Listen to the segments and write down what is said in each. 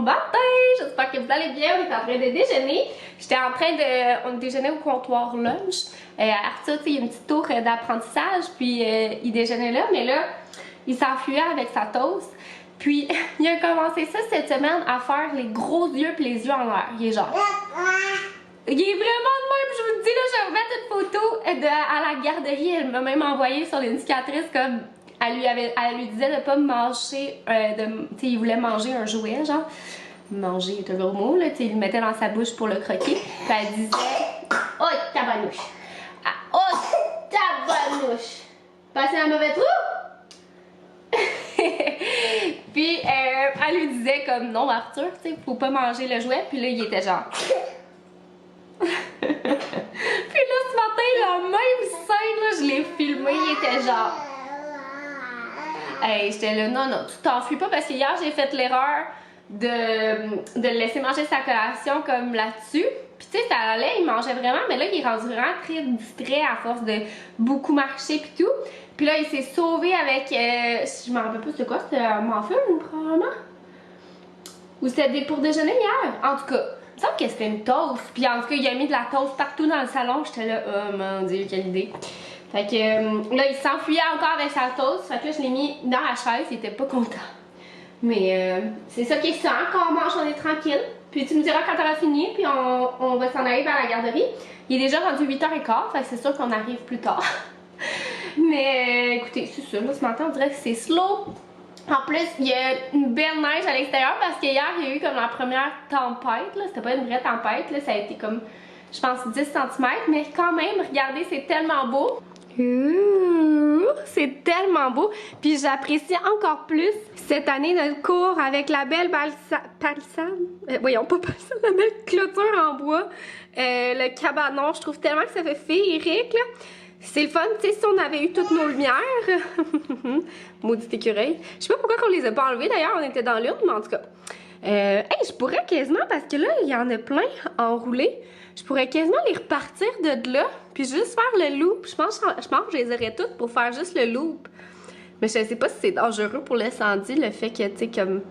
matin! J'espère que vous allez bien, on est en train de déjeuner. On déjeunait au comptoir lunch. Arthur, tu sais, il y a une petite tour d'apprentissage, puis il déjeunait là, mais là, il s'enfuyait avec sa toast. Puis il a commencé ça cette semaine à faire les gros yeux puis les yeux en l'air. Il est genre... Il est vraiment de même, je vous le dis, là, je vais vous mettre une photo à la garderie. Elle m'a même envoyé sur l'indicatrice comme... Elle lui disait de pas manger, tu sais, il voulait manger un jouet, genre. Manger est un gros mot, là, tu sais, il le mettait dans sa bouche pour le croquer. Puis elle disait, oh, tabanouche! Ah, oh, tabanouche! Passer un mauvais trou? Puis elle lui disait comme, non, Arthur, tu sais, faut pas manger le jouet. Puis là, il était genre... Puis là, ce matin, la même scène, là, je l'ai filmé, il était genre... Hey, j'étais là, non, tu t'enfuis pas parce que hier j'ai fait l'erreur de le laisser manger sa collation comme là-dessus. Puis tu sais, ça allait, il mangeait vraiment, mais là il est rendu vraiment très distrait à force de beaucoup marcher pis tout. Puis là il s'est sauvé avec, je m'en rappelle pas c'était quoi, c'était un muffin probablement? Ou c'était pour déjeuner hier? En tout cas, il me semble que c'était une toast. Puis en tout cas, il a mis de la toast partout dans le salon, j'étais là, oh mon dieu, quelle idée. Fait que là, il s'enfuyait encore avec sa toast. Fait que là, je l'ai mis dans la chaise. Il était pas content. Mais c'est ça qui est ça. Quand on mange, on est tranquille. Puis tu me diras quand t'auras fini. Puis on va s'en aller vers la garderie. Il est déjà rendu 8h15. Fait que c'est sûr qu'on arrive plus tard. Mais écoutez, c'est ça. Là, ce matin, on dirait que c'est slow. En plus, il y a une belle neige à l'extérieur. Parce qu'hier, il y a eu comme la première tempête. C'était pas une vraie tempête. Là, ça a été comme, je pense, 10 cm. Mais quand même, regardez, c'est tellement beau. C'est tellement beau. Puis j'apprécie encore plus cette année notre cours avec la belle palissade. Voyons, pas palissade, la belle clôture en bois. Le cabanon, je trouve tellement que ça fait féerique, là. C'est le fun, tu sais, si on avait eu toutes nos lumières. Maudite écureuil. Je sais pas pourquoi on les a pas enlevées d'ailleurs, on était dans l'urne, mais en tout cas. Hey, je pourrais quasiment, parce que là, il y en a plein enroulés. Je pourrais quasiment les repartir de là, puis juste faire le loop. Je pense que je les aurais toutes pour faire juste le loop. Mais je sais pas si c'est dangereux pour l'incendie, le fait que, tu sais, comme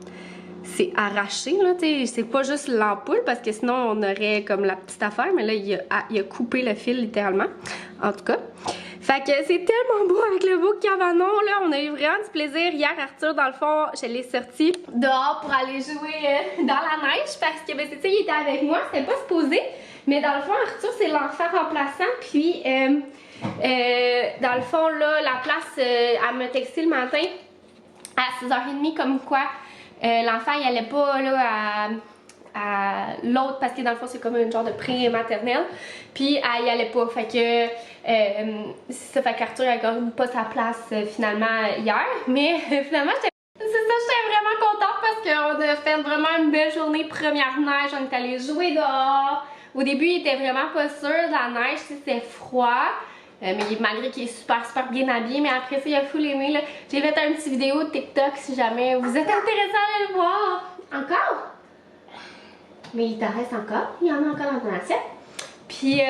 c'est arraché, là, tu sais, c'est pas juste l'ampoule, parce que sinon on aurait comme la petite affaire, mais là, il a coupé le fil littéralement, en tout cas. Fait que c'est tellement beau avec le beau cabanon, là, on a eu vraiment du plaisir. Hier, Arthur, dans le fond, je l'ai sorti dehors pour aller jouer dans la neige, parce que, ben, tu sais, il était avec moi, c'était pas supposé. Mais dans le fond, Arthur, c'est l'enfant remplaçant. Puis, dans le fond, là, la place, elle m'a texté le matin à 6h30 comme quoi l'enfant, il allait pas là, à l'autre, parce que dans le fond, c'est comme un genre de pré-maternelle. Puis, elle y allait pas. Fait que, c'est ça, fait qu'Arthur a gagné pas sa place finalement hier. Mais finalement, j'étais vraiment contente parce qu'on a fait vraiment une belle journée, première neige. On est allé jouer dehors. Au début, il était vraiment pas sûr de la neige, c'était froid. Mais malgré qu'il est super bien habillé, mais après ça, il a full aimé. J'ai fait une petite vidéo de TikTok si jamais vous êtes intéressés à aller le voir. Encore? Mais il t'en reste encore. Il y en a encore dans ton assiette. Puis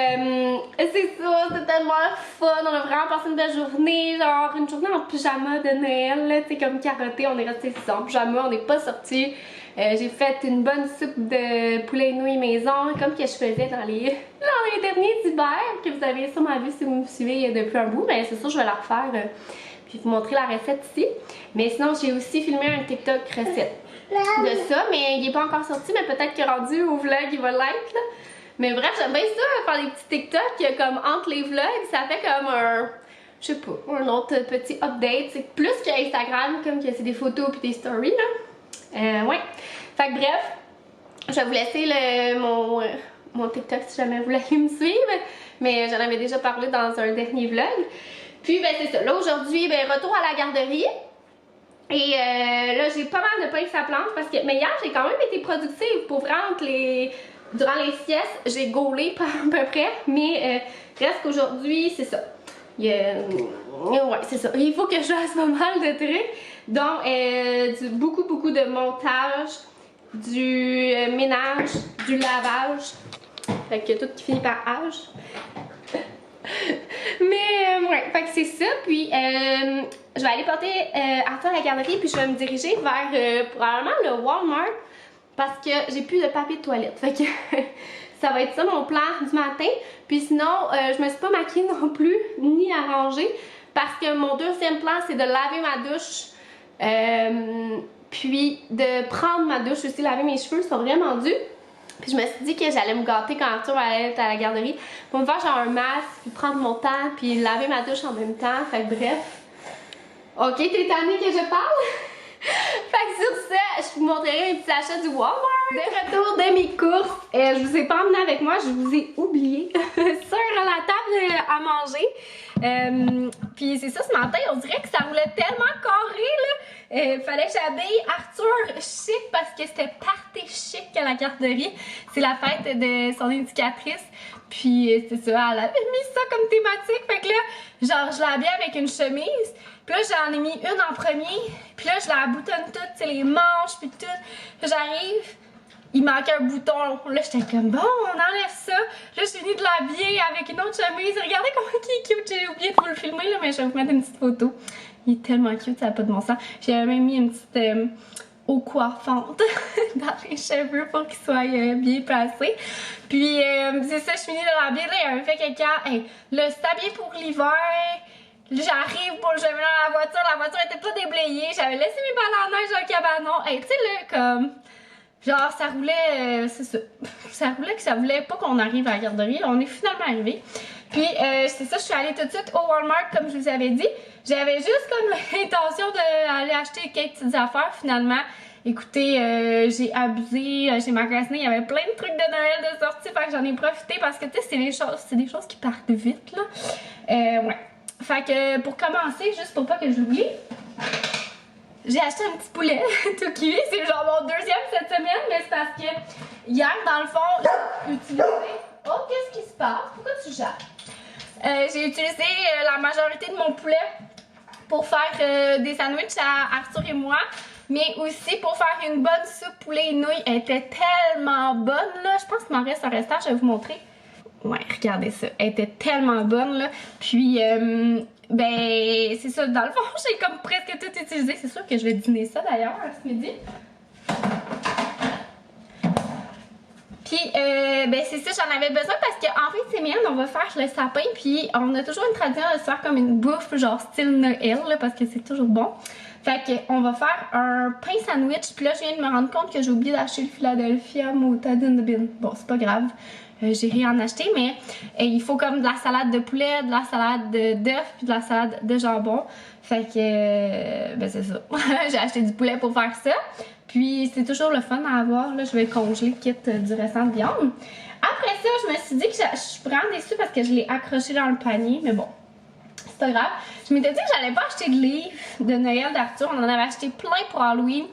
c'est ça, c'était tellement fun. On a vraiment passé une belle journée, genre une journée en pyjama de Noël, tu sais, comme carotté. On est resté en pyjama, on n'est pas sortis. J'ai fait une bonne soupe de poulet nouilles maison, comme que je faisais dans les derniers hivers, que vous avez sûrement vu si vous me suivez depuis un bout. Mais c'est sûr, je vais la refaire, puis vous montrer la recette ici. Mais sinon, j'ai aussi filmé un TikTok recette de ça, mais il n'est pas encore sorti, mais peut-être que rendu au vlog, il va l'être, là. Mais bref, j'aime bien ça, faire des petits TikTok comme entre les vlogs, ça fait comme un, je sais pas, un autre petit update. C'est plus qu'Instagram, comme que c'est des photos puis des stories, là. Ouais. Fait que bref, je vais vous laisser mon TikTok si jamais vous voulez me suivre. Mais j'en avais déjà parlé dans un dernier vlog. Puis ben c'est ça, là aujourd'hui, ben retour à la garderie. Et là j'ai pas mal de pain à plante parce que, mais hier j'ai quand même été productive pour vraiment durant les siestes, j'ai gaulé à peu près, mais reste qu'aujourd'hui, c'est ça. Ouais, c'est ça. Il faut que je fasse pas mal de trucs. Donc, beaucoup de montage, du ménage, du lavage. Fait que tout qui finit par âge. Mais, ouais, fait que c'est ça. Puis, je vais aller porter Arthur à la garderie, puis je vais me diriger vers probablement le Walmart. parce que j'ai plus de papier de toilette. Fait que ça va être ça mon plan du matin. Puis sinon, je me suis pas maquillée non plus, ni arrangée, parce que mon deuxième plan, c'est de laver ma douche. Puis de prendre ma douche aussi, laver mes cheveux, sont vraiment durs. Puis je me suis dit que j'allais me gâter quand Arthur allait être à la garderie pour me faire genre un masque, puis prendre mon temps, puis laver ma douche en même temps. Fait que bref. Ok, t'es tannée que je parle? Fait que sur ça, je vous montrerai un petit achat du Walmart. De retour de mes courses, je vous ai pas emmené avec moi, je vous ai oublié sur la table à manger. Puis c'est ça, ce matin, on dirait que ça roulait tellement carré là. Fallait que j'habille Arthur chic parce que c'était party chic à la garderie. C'est la fête de son éducatrice. Puis c'est ça, elle avait mis ça comme thématique. Fait que là, genre, je l'ai habillée avec une chemise. Puis là, j'en ai mis une en premier. Puis là, je la boutonne toute, tu sais, les manches, puis tout. Puis j'arrive, il manquait un bouton. Là, j'étais comme, bon, on enlève ça. Là, je finis de l'habiller avec une autre chemise. Regardez comment il est cute. J'ai oublié de vous le filmer, là, mais je vais vous mettre une petite photo. Il est tellement cute, ça n'a pas de bon sens. J'ai même mis une petite eau coiffante dans les cheveux pour qu'ils soient bien placés. Puis, c'est ça, je finis de l'habiller. Là, il avait fait quelqu'un. Hey, là, c'est habillé pour l'hiver. J'arrive pour le chemin dans la voiture était pas déblayée, j'avais laissé mes balles en neige dans le cabanon. Hey, tu sais là, comme, genre ça roulait, c'est ça, ça roulait que ça voulait pas qu'on arrive à la garderie, là, on est finalement arrivé. Puis c'est ça, je suis allée tout de suite au Walmart comme je vous avais dit. J'avais juste comme l'intention d'aller acheter quelques petites affaires finalement. Écoutez, j'ai abusé, j'ai magasiné, il y avait plein de trucs de Noël de sortie, fait que j'en ai profité parce que tu sais, c'est des choses qui partent vite là. Ouais. Fait que pour commencer, juste pour pas que je l'oublie, j'ai acheté un petit poulet tout cuit. C'est genre mon deuxième cette semaine, mais c'est parce que hier, dans le fond, j'ai utilisé... Oh, qu'est-ce qui se passe? Pourquoi tu jappes? J'ai utilisé la majorité de mon poulet pour faire des sandwichs à Arthur et moi, mais aussi pour faire une bonne soupe poulet et nouilles. Elle était tellement bonne, là. Je pense qu'il m'en reste un restant, je vais vous montrer. Ouais, regardez ça. Elle était tellement bonne, là. Puis, ben, c'est ça. Dans le fond, j'ai comme presque tout utilisé. C'est sûr que je vais dîner ça, d'ailleurs, ce midi. Puis, ben, c'est ça, j'en avais besoin parce qu'en fait, c'est mienne, on va faire le sapin. Puis, on a toujours une tradition de se faire comme une bouffe, genre style Noël, là, parce que c'est toujours bon. Fait qu'on va faire un pain sandwich. Puis là, je viens de me rendre compte que j'ai oublié d'acheter le Philadelphia Moutarde in the bin. Bon, c'est pas grave. J'ai rien en acheté, mais il faut comme de la salade de poulet, de la salade d'œufs, puis de la salade de jambon. Fait que, ben c'est ça. J'ai acheté du poulet pour faire ça. Puis c'est toujours le fun à avoir. Là, je vais congeler le kit du restant de viande. Après ça, je me suis dit que je suis vraiment déçue parce que je l'ai accroché dans le panier, mais bon, c'est pas grave. Je m'étais dit que j'allais pas acheter de livre de Noël d'Arthur. On en avait acheté plein pour Halloween.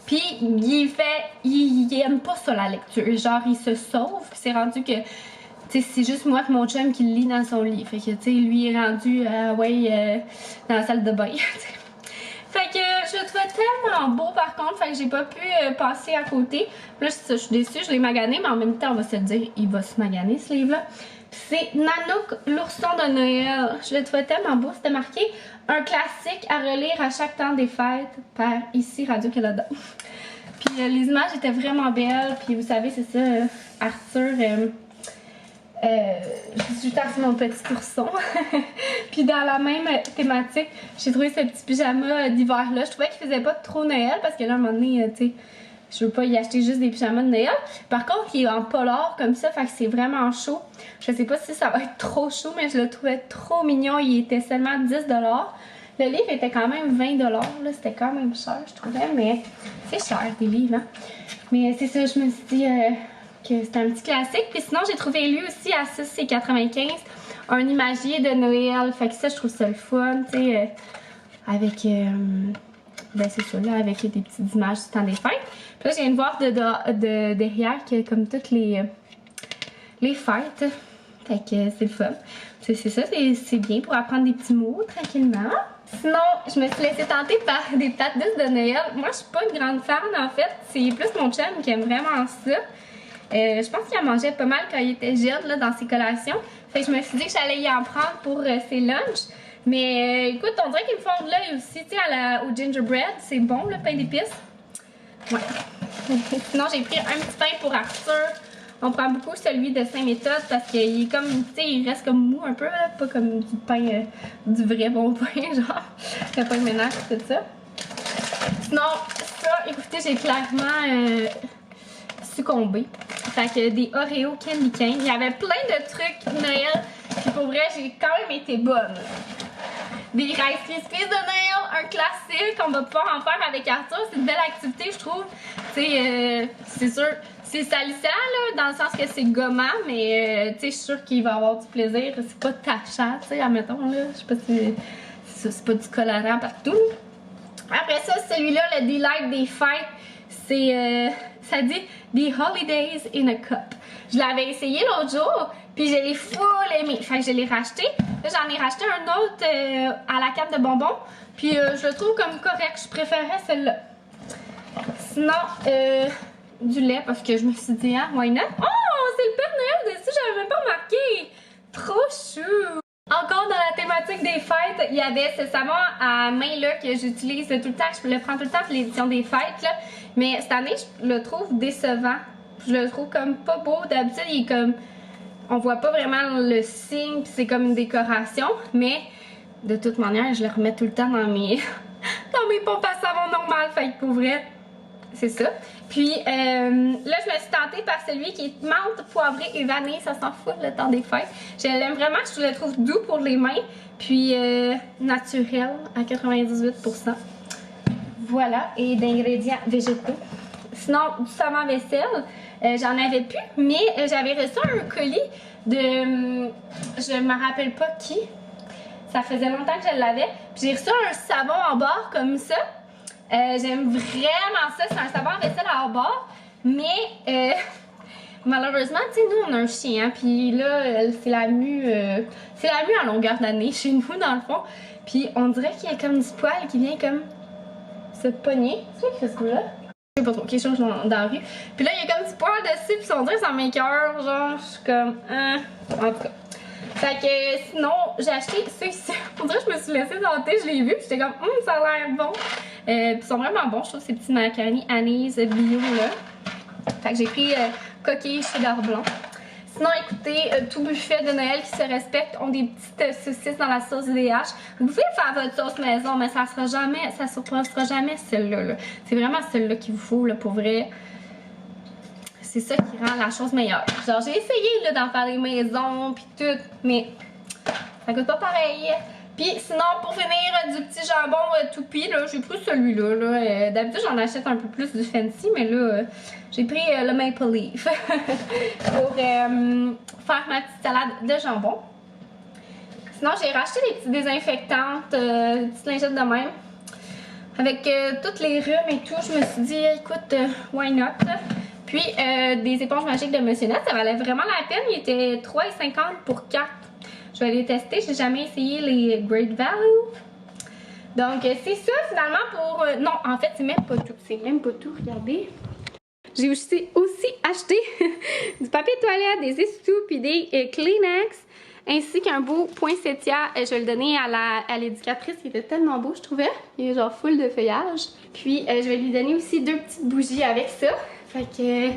Puis il aime pas ça la lecture, genre il se sauve, puis c'est rendu que, tu sais, c'est juste moi et mon chum qui le lit dans son lit, fait que, tu sais, lui est rendu, dans la salle de bain, Fait que je le trouvais tellement beau par contre, fait que j'ai pas pu passer à côté. Là, je suis déçue, je l'ai magané, mais en même temps, on va se le dire, il va se maganer ce livre-là. C'est Nanook, l'ourson de Noël. Je le trouvais tellement beau, c'était marqué un classique à relire à chaque temps des fêtes par ici Radio-Canada. Puis les images étaient vraiment belles, puis vous savez, c'est ça, Arthur, je suis tasse mon petit ourson. Puis dans la même thématique, j'ai trouvé ce petit pyjama d'hiver là. Je trouvais qu'il faisait pas trop Noël parce que là, à un moment donné, tu sais, je veux pas y acheter juste des pyjamas de Noël. Par contre, il est en polar comme ça, fait que c'est vraiment chaud. Je sais pas si ça va être trop chaud, mais je le trouvais trop mignon. Il était seulement 10 $. Le livre était quand même 20 $. Là, c'était quand même cher, je trouvais, mais c'est cher des livres, hein. Mais c'est ça, je me suis dit que c'était un petit classique. Puis sinon, j'ai trouvé lui aussi à 6,95 $, un imagier de Noël. Fait que ça, je trouve ça le fun, tu sais, avec... ben c'est ça, là, avec des petites images du temps des fêtes. Puis là, je viens de voir derrière que comme toutes les fêtes. Fait que c'est le fun. C'est ça, c'est bien pour apprendre des petits mots tranquillement. Sinon, je me suis laissée tenter par des patates douces de Noël. Moi, je suis pas une grande fan en fait. C'est plus mon chum qui aime vraiment ça. Je pense qu'il en mangeait pas mal quand il était jeune là, dans ses collations. Fait que je me suis dit que j'allais y en prendre pour ses lunchs. Mais écoute, on dirait qu'ils me font de l'œil aussi, tu sais, au gingerbread. C'est bon, le pain d'épices. Ouais. Sinon, j'ai pris un petit pain pour Arthur. On prend beaucoup celui de Saint-Méthode parce qu'il est comme, tu sais, il reste comme mou un peu, là, pas comme du pain, du vrai bon pain, genre, le pain de ménage, tout ça. Sinon, ça, écoutez, j'ai clairement succombé. Fait que des Oreo Candy Cane. Il y avait plein de trucs Noël, puis pour vrai, j'ai quand même été bonne. Des Rice Krispies de Noël, un classique, on va pouvoir en faire avec Arthur. C'est une belle activité, je trouve. Tu sais, c'est sûr, c'est salissant, là, dans le sens que c'est gommant, mais tu sais, je suis sûre qu'il va avoir du plaisir. C'est pas tachant, tu sais, admettons, là. Je sais pas si c'est pas du colorant partout. Après ça, celui-là, le Delight des fêtes, c'est, ça dit The Holidays in a Cup. Je l'avais essayé l'autre jour, puis je l'ai full aimé. Fait que je l'ai racheté. Là, j'en ai racheté un autre à la canne de bonbons. Puis je le trouve comme correct. Je préférais celle-là. Sinon, du lait, parce que je me suis dit, ah, why not? Oh, c'est le Père Noël dessus, j'avais même pas remarqué. Trop chou! Encore dans la thématique des fêtes, il y avait ce savon à main-là que j'utilise tout le temps. Je le prends tout le temps pour l'édition des fêtes, là. Mais cette année, je le trouve décevant. Je le trouve comme pas beau. D'habitude, il est comme... On voit pas vraiment le signe, puis c'est comme une décoration. Mais de toute manière, je le remets tout le temps dans mes, dans mes pompes à savon normales. Fait que pour vrai, c'est ça. Puis là, je me suis tentée par celui qui est menthe, poivrée et vanille. Ça s'en fout le temps des fêtes. Je l'aime vraiment. Je le trouve doux pour les mains. Puis naturel à 98%. Voilà. Et d'ingrédients végétaux. Sinon, du savon à vaisselle, j'en avais plus, mais j'avais reçu un colis de... je me rappelle pas qui. Ça faisait longtemps que je l'avais. Puis j'ai reçu un savon en barre comme ça. J'aime vraiment ça. C'est un savon à vaisselle à barre. Mais malheureusement, tu sais, nous, on a un chien. Hein, puis là, c'est la mue à longueur d'année chez nous, dans le fond. Puis on dirait qu'il y a comme du poil qui vient comme se pogner. C'est quoi qui fait ce coup-là? Je sais pas trop, quelque chose dans la rue. Puis là, il y a comme du poil dessus, puis on dirait que ça m'écoeure, genre, je suis comme, en tout cas. Fait que sinon, j'ai acheté ceux-ci. On dirait que je me suis laissée tenter, je l'ai vu, puis j'étais comme, ça a l'air bon. Puis ils sont vraiment bons, je trouve, ces petits macaronis anis bio, là. Fait que j'ai pris coquille cheddar blanc. Sinon, écoutez, tout buffet de Noël qui se respecte ont des petites saucisses dans la sauce DH. Vous pouvez faire votre sauce maison, mais ça sera jamais, ça surpassera jamais celle-là. Là. C'est vraiment celle-là qu'il vous faut, là, pour vrai. C'est ça qui rend la chose meilleure. Genre, j'ai essayé d'en faire des maisons, puis tout, mais ça coûte pas pareil. Puis sinon, pour finir, du petit jambon toupie, là, j'ai pris celui-là. Là. D'habitude, j'en achète un peu plus du fancy, mais là, j'ai pris le Maple Leaf pour faire ma petite salade de jambon. Sinon, j'ai racheté des petites désinfectantes, des petites lingettes de même. Avec toutes les rhumes et tout, je me suis dit, écoute, why not? Puis, des éponges magiques de Monsieur Net, ça valait vraiment la peine. Il était 3,50 pour 4. Je vais les tester. J'ai jamais essayé les Great Value. Donc, c'est ça finalement pour... non, en fait, c'est même pas tout. C'est même pas tout. Regardez. J'ai aussi acheté du papier toilette, des essuie-tout puis des Kleenex. Ainsi qu'un beau poinsettia. Je vais le donner à l'éducatrice. Il était tellement beau, je trouvais. Il est genre full de feuillage. Puis, je vais lui donner aussi 2 petites bougies avec ça. Fait que...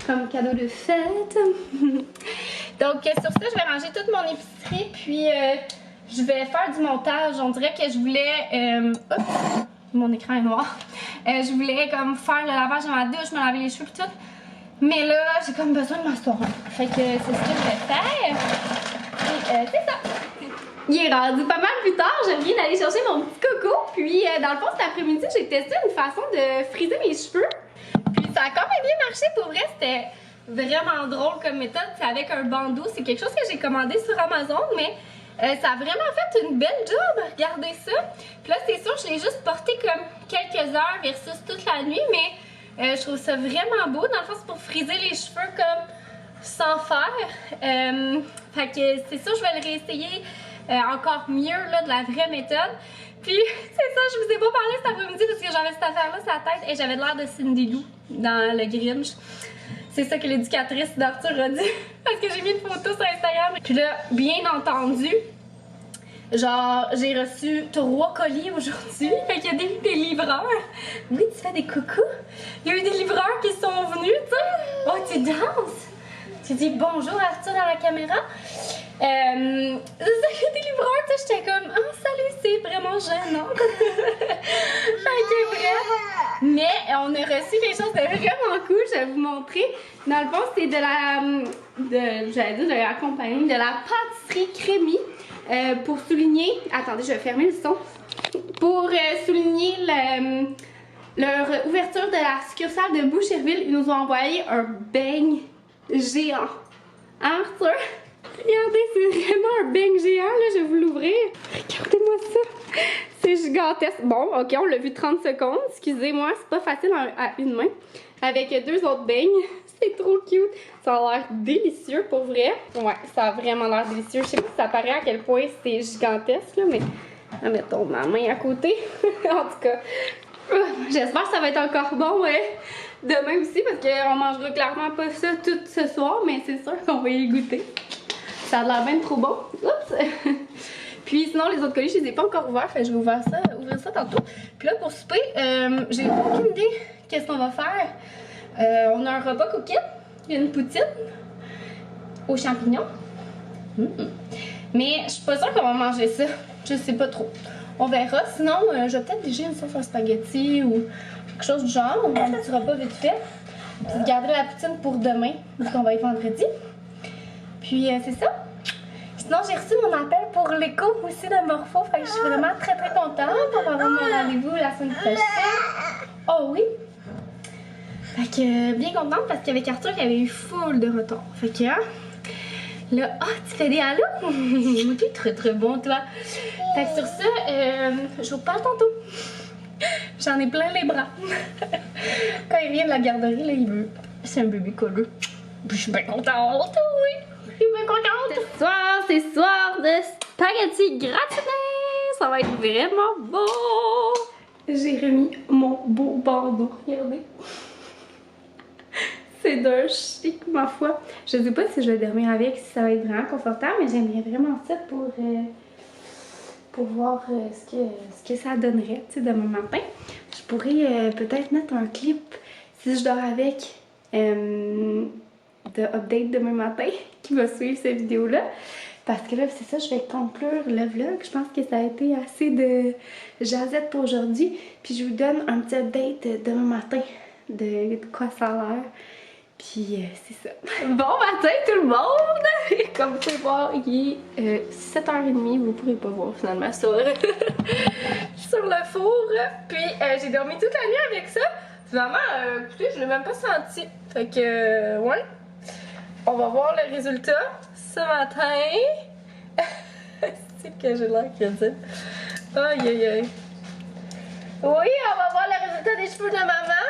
comme cadeau de fête. Donc sur ça, je vais ranger toute mon épicerie, puis je vais faire du montage. On dirait que je voulais... oups, mon écran est noir. Je voulais comme faire le lavage dans la douche, me laver les cheveux et tout. Mais là, j'ai comme besoin de m'asseoir. Fait que c'est ce que je vais faire. Et c'est ça. Il est rendu pas mal plus tard, je viens d'aller chercher mon petit coco. Puis dans le fond, cet après-midi, j'ai testé une façon de friser mes cheveux. Ça a quand même bien marché, pour vrai, c'était vraiment drôle comme méthode. C'est avec un bandeau, c'est quelque chose que j'ai commandé sur Amazon, mais ça a vraiment fait une belle job, regardez ça. Puis là, c'est sûr, je l'ai juste porté comme quelques heures versus toute la nuit, mais je trouve ça vraiment beau. Dans le fond, c'est pour friser les cheveux comme sans faire. Fait que c'est sûr, je vais le réessayer encore mieux, là, de la vraie méthode. Puis, c'est ça, je vous ai pas parlé cet après-midi parce que j'avais cette affaire-là sur la tête et j'avais l'air de Cindy Lou dans le Grinch. C'est ça que l'éducatrice d'Arthur a dit parce que j'ai mis une photo sur Instagram. Puis là, bien entendu, Genre, j'ai reçu 3 colis aujourd'hui. Fait qu'il y a des livreurs. Oui, tu fais des coucous. Il y a eu des livreurs qui sont venus, tu sais. Oh, tu danses. Tu dis bonjour Arthur dans la caméra. Il y a des livreurs, tu sais, j'étais comme, oh salut, c'est vraiment gênant. Ok, bref. Mais on a reçu quelque chose de vraiment cool, je vais vous montrer. Dans le fond, c'est de la compagnie, de la pâtisserie Crémy. Pour souligner, attendez, je vais fermer le son. Pour souligner leur ouverture de la succursale de Boucherville, ils nous ont envoyé un beigne géant. Hein, Arthur? Regardez, c'est vraiment un beigne géant, là, je vais vous l'ouvrir. Regardez-moi ça. C'est gigantesque. Bon, ok, on l'a vu 30 secondes. Excusez-moi, c'est pas facile à une main. Avec 2 autres beignes. C'est trop cute. Ça a l'air délicieux pour vrai. Ouais, ça a vraiment l'air délicieux. Je sais pas si ça paraît à quel point c'est gigantesque, là, mais mettons ma main à côté. En tout cas, j'espère que ça va être encore bon demain aussi, parce qu'on mangera clairement pas ça tout ce soir, mais c'est sûr qu'on va y goûter. Ça a l'air bien trop bon. Oups! Puis sinon, les autres colis, je les ai pas encore ouverts. Fait que je vais ouvrir ça tantôt. Puis là, pour souper, j'ai aucune idée qu'est-ce qu'on va faire. On a un repas cookie. Il y a une poutine aux champignons. Mais je suis pas sûre qu'on va manger ça. Je sais pas trop. On verra. Sinon, je vais peut-être déjeuner une sauce à spaghetti ou quelque chose du genre. On un petit repas vite fait. Puis je garderai la poutine pour demain, parce qu'on va être vendredi. Puis c'est ça. Sinon, j'ai reçu mon appel pour l'écho aussi de Morpho. Fait que je suis vraiment très contente. On va avoir mon rendez-vous la semaine prochaine. Oh oui! Fait que bien contente parce qu'avec Arthur, il y avait eu full de retard. Fait que là, tu fais des halos? T'es très bon, toi. Fait que sur ça, je vous parle tantôt. J'en ai plein les bras. Quand il vient de la garderie, là, il veut. C'est un bébé colleux. Puis je suis bien contente, oui. Je suis bien contente. Ce soir, c'est soir de spaghetti gratinés. Ça va être vraiment beau. J'ai remis mon beau bandeau. Regardez. C'est d'un chic, ma foi. Je sais pas si je vais dormir avec, si ça va être vraiment confortable, mais j'aimerais vraiment ça pour voir ce que ça donnerait, tu sais, demain matin. Je pourrais peut-être mettre un clip, si je dors avec, de update demain matin, qui va suivre cette vidéo-là. Parce que là, c'est ça, je vais conclure le vlog. Je pense que ça a été assez de jasette pour aujourd'hui. Puis je vous donne un petit update demain matin de quoi ça a l'air. Puis c'est ça. Bon matin tout le monde! Comme vous pouvez voir, il est 7h30. Vous ne pourrez pas voir finalement sur, sur le four. Puis j'ai dormi toute la nuit avec ça. Finalement, écoutez, je ne l'ai même pas senti. Fait que, ouais. On va voir le résultat ce matin. C'est que j'ai l'air crédible. Aïe aïe aïe. Oui, on va voir le résultat des cheveux de maman.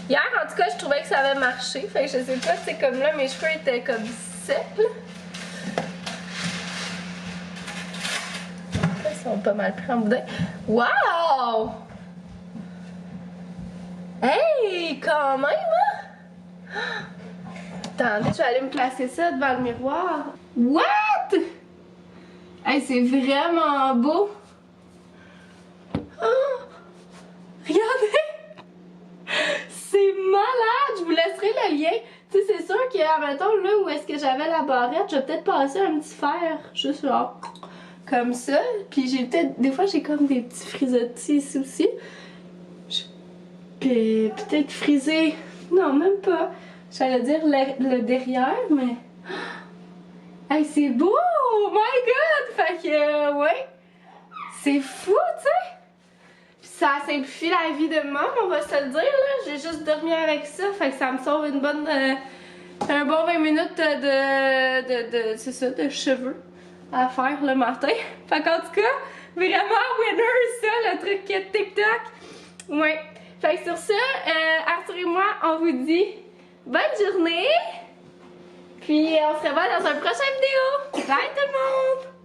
Hier, en tout cas, je trouvais que ça avait marché. Fait que je sais pas, c'est comme là, mes cheveux étaient comme secs. Ils sont pas mal pris en boudin. Wow! Hey, quand même, hein? Attendez, je vais aller me placer ça devant le miroir. What? Hey, c'est vraiment beau. Oh, regardez! C'est malade! Je vous laisserai le lien. Tu sais, c'est sûr que, mettons, là où est-ce que j'avais la barrette, je vais peut-être passer un petit fer, juste là, comme ça. Puis j'ai peut-être, des fois, j'ai comme des petits frisottis ici aussi. Puis peut-être friser, non, même pas. J'allais dire le derrière, mais... Hey, c'est beau! Oh my god! Fait que, ouais. C'est fou, tu sais! Ça simplifie la vie de maman, on va se le dire, là. J'ai juste dormi avec ça, fait que ça me sauve une bonne... un bon 20 minutes c'est ça, de cheveux à faire le matin. Fait qu'en tout cas, vraiment winner, ça, le truc TikTok. Ouais. Fait que sur ça, Arthur et moi, on vous dit bonne journée. Puis on se revoit dans une prochaine vidéo. Bye tout le monde!